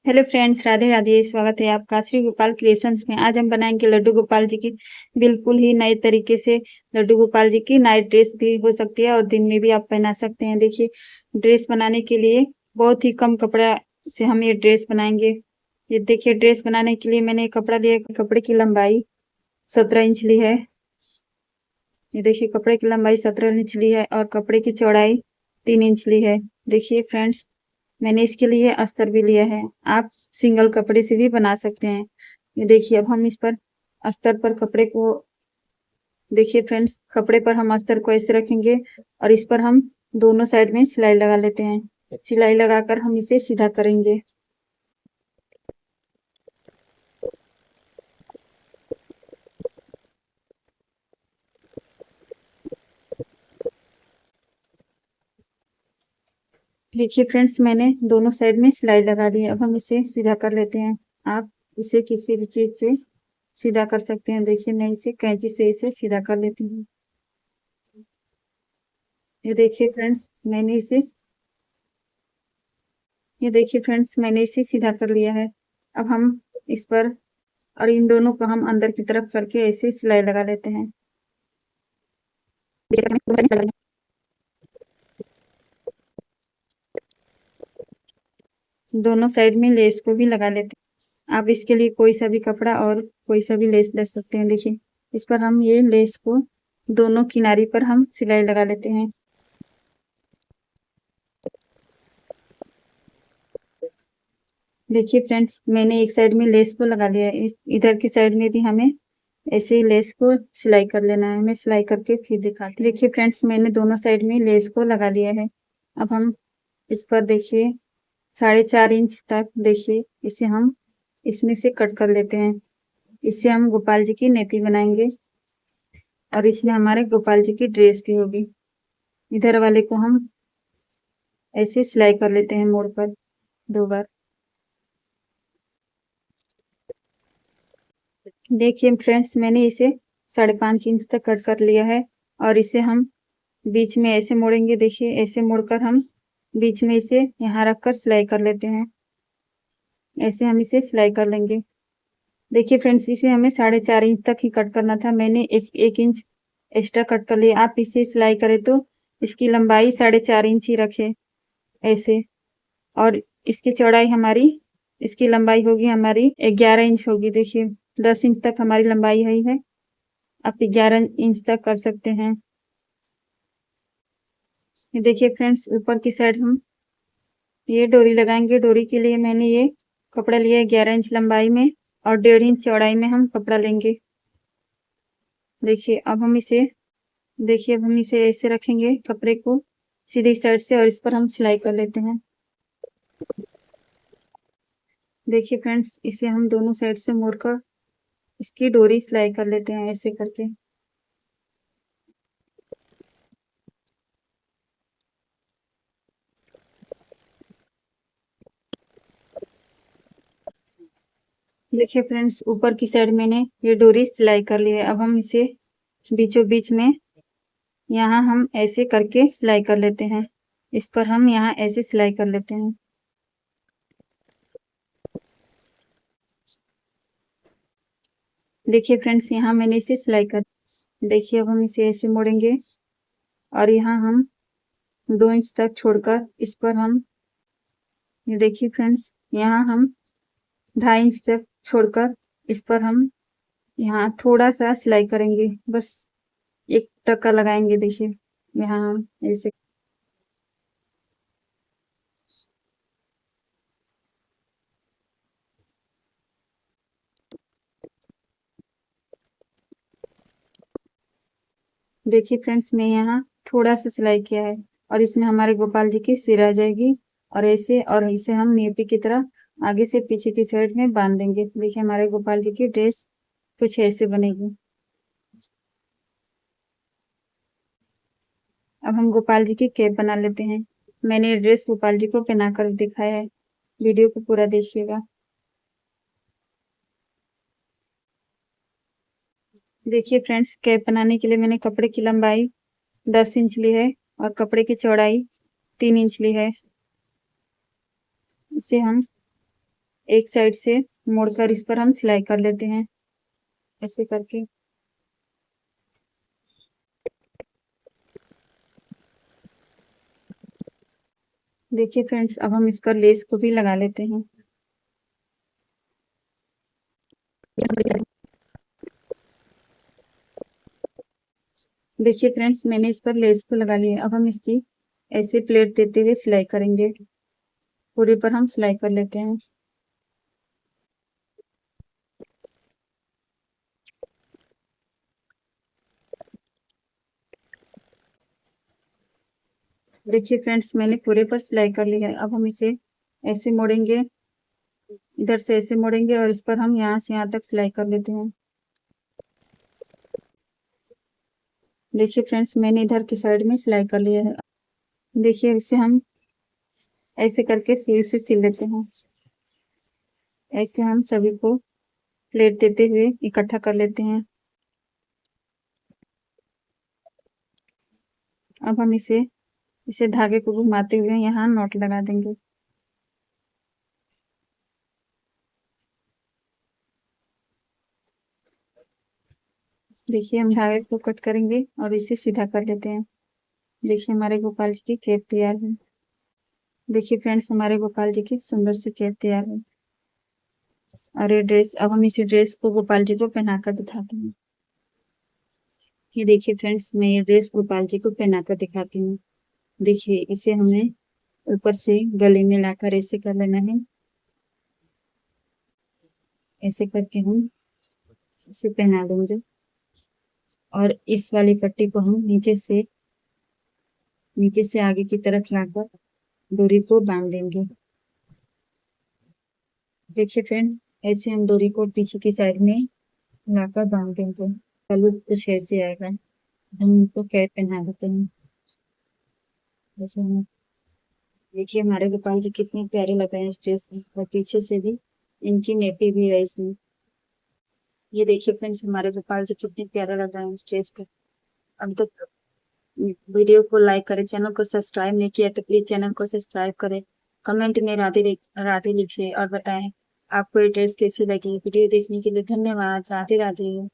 Hello friends, Radhe Radhe. स्वागत है आपका श्री गोपाल क्रिएशंस में। आज हम बनाएंगे लड्डू गोपाल जी की बिल्कुल ही नए तरीके से। लड्डू गोपाल जी की नाइट ड्रेस भी हो सकती है और दिन में भी आप पहना सकते हैं। देखिए, ड्रेस बनाने के लिए बहुत ही कम कपड़ा से हम ये ड्रेस बनाएंगे। ये देखिए, ड्रेस बनाने के लिए मैंने कपड़ा लिया। कपड़े की लंबाई 17 इंच ली है। ये देखिए, कपड़े की लंबाई 17 इंच ली है और कपड़े की चौड़ाई 3 इंच ली है। देखिए फ्रेंड्स, मैंने इसके लिए अस्तर भी लिया है। आप सिंगल कपड़े से भी बना सकते हैं। ये देखिए, अब हम इस पर अस्तर पर कपड़े को देखिए फ्रेंड्स, कपड़े पर हम अस्तर को ऐसे रखेंगे और इस पर हम दोनों साइड में सिलाई लगा लेते हैं। सिलाई लगाकर हम इसे सीधा करेंगे। देखिए फ्रेंड्स, मैंने दोनों साइड में सिलाई लगा ली है। अब हम इसे सीधा कर लेते हैं। आप इसे किसी भी चीज से सीधा कर सकते हैं। देखिए, मैं इसे कैंची से इसे सीधा कर लेती हूँ। ये देखिए फ्रेंड्स, मैंने इसे सीधा कर लिया है। अब हम इस पर और इन दोनों को हम अंदर की तरफ करके ऐसे सिलाई लगा लेते हैं। दोनों साइड में लेस को भी लगा लेते हैं। आप इसके लिए कोई सा भी कपड़ा और कोई सा भी लेस ले सकते हैं। देखिए, इस पर हम ये लेस को दोनों किनारी पर हम सिलाई लगा लेते हैं। देखिए फ्रेंड्स, मैंने एक साइड में लेस को लगा लिया है। इधर की साइड में भी हमें ऐसे ही लेस को सिलाई कर लेना है। मैं सिलाई करके फिर दिखाती हूँ। देखिए फ्रेंड्स, मैंने दोनों साइड में लेस को लगा लिया है। अब हम इस पर देखिए 4.5 इंच तक देखिए इसे हम इसमें से कट कर लेते हैं। इससे हम गोपाल जी की नेपी बनाएंगे और इसलिए हमारे गोपाल जी की ड्रेस भी होगी। इधर वाले को हम ऐसे सिलाई कर लेते हैं मोड़ पर 2 बार। देखिए फ्रेंड्स, मैंने इसे 5.5 इंच तक कट कर लिया है और इसे हम बीच में ऐसे मोड़ेंगे। देखिए, ऐसे मोड़कर हम बीच में इसे यहाँ रखकर सिलाई कर लेते हैं। ऐसे हम इसे सिलाई कर लेंगे। देखिए फ्रेंड्स, इसे हमें 4.5 इंच तक ही कट करना था। मैंने एक इंच एक्स्ट्रा कट कर लिया। आप इसे सिलाई करें तो इसकी लंबाई 4.5 इंच ही रखें ऐसे। और इसकी चौड़ाई हमारी, इसकी लंबाई होगी हमारी 11 इंच होगी। देखिए, 10 इंच तक हमारी लंबाई है। आप 11 इंच तक कर सकते हैं। ये देखिए फ्रेंड्स, ऊपर की साइड हम ये डोरी लगाएंगे। डोरी के लिए मैंने ये कपड़ा लिया है 11 इंच लंबाई में और 1.5 इंच चौड़ाई में हम कपड़ा लेंगे। देखिए, अब हम इसे ऐसे रखेंगे कपड़े को सीधी साइड से और इस पर हम सिलाई कर लेते हैं। देखिए फ्रेंड्स, इसे हम दोनों साइड से मोड़कर इसकी डोरी सिलाई कर लेते हैं ऐसे करके। देखिए फ्रेंड्स, ऊपर की साइड मैंने ये डोरी सिलाई कर ली है। अब हम इसे बीचों बीच में यहाँ हम ऐसे करके सिलाई कर लेते हैं। इस पर हम यहाँ ऐसे सिलाई कर लेते हैं। देखिए फ्रेंड्स, यहाँ मैंने इसे सिलाई कर। देखिए, अब हम इसे ऐसे मोड़ेंगे और यहाँ हम 2 इंच तक छोड़कर इस पर हम, ये देखिए फ्रेंड्स, यहाँ हम 2.5 इंच तक छोड़कर इस पर हम यहाँ थोड़ा सा सिलाई करेंगे। बस 1 टक्का लगाएंगे। देखिए, यहाँ हम ऐसे। देखिए फ्रेंड्स, मैं यहाँ थोड़ा सा सिलाई किया है और इसमें हमारे गोपाल जी की सिर आ जाएगी और ऐसे, और इसे हम नेपी की तरह आगे से पीछे की साइड में बांध देंगे। देखिए, हमारे गोपाल जी की ड्रेस कुछ ऐसे बनेगी। अब हम गोपाल जी की कैप बना लेते हैं। मैंने ड्रेस गोपाल जी को पहना कर दिखाया है। वीडियो को पूरा देखिएगा। देखिए फ्रेंड्स, कैप बनाने के लिए मैंने कपड़े की लंबाई 10 इंच ली है और कपड़े की चौड़ाई 3 इंच ली है। इसे हम एक साइड से मोड़कर इस पर हम सिलाई कर लेते हैं ऐसे करके। देखिए फ्रेंड्स, अब हम इस पर लेस को भी लगा लेते हैं। देखिए फ्रेंड्स, मैंने इस पर लेस को लगा लिया। अब हम इसकी ऐसे प्लेट देते हुए सिलाई करेंगे। पूरे पर हम सिलाई कर लेते हैं। देखिए फ्रेंड्स, मैंने पूरे पर सिलाई कर ली है। अब हम इसे ऐसे मोड़ेंगे, इधर से ऐसे मोड़ेंगे और इस पर हम यहाँ से यहाँ तक सिलाई कर लेते हैं। देखिए फ्रेंड्स, मैंने इधर की साइड में सिलाई कर लिया है। देखिए इसे हम ऐसे करके सील से सिल लेते हैं। ऐसे हम सभी को प्लेट देते हुए इकट्ठा कर लेते हैं। अब हम इसे इसे धागे को घुमाते हुए यहाँ नॉट लगा देंगे। देखिए हम धागे को कट करेंगे और इसे सीधा कर लेते हैं। देखिए हमारे गोपाल जी की केप तैयार है। देखिए फ्रेंड्स, हमारे गोपाल जी की सुंदर सी केप तैयार है। और ये ड्रेस, अब हम इसी ड्रेस को गोपाल जी को पहनाकर दिखाते हैं। ये देखिए फ्रेंड्स, मैं ये ड्रेस गोपाल जी को पहनाकर दिखाती हूँ। देखिए इसे हमें ऊपर से गले में लाकर ऐसे कर लेना है। ऐसे करके हम इसे पहना देंगे और इस वाली पट्टी को हम नीचे से आगे की तरफ लाकर डोरी को बांध देंगे। देखिए फ्रेंड, ऐसे हम डोरी को पीछे की साइड में लाकर बांध देंगे। पल्लू कुछ ऐसे आएगा। हम इनको कैप पहना देते हैं। देखिए हमारे गोपाल जी कितने प्यारे लग रहे हैं इस ड्रेस में, और पीछे से भी इनकी नेटी भी है इसमें। ये देखिए फ्रेंड्स, हमारे गोपाल जी कितने प्यारे लग रहे हैं इस ड्रेस पे। अब तक वीडियो को लाइक करें, चैनल को सब्सक्राइब नहीं किया तो प्लीज चैनल को सब्सक्राइब करें। कमेंट में राधे राधे लिखिए और बताएं आपको ये ड्रेस कैसी लगी। वीडियो देखने के लिए धन्यवाद। राधे राधे।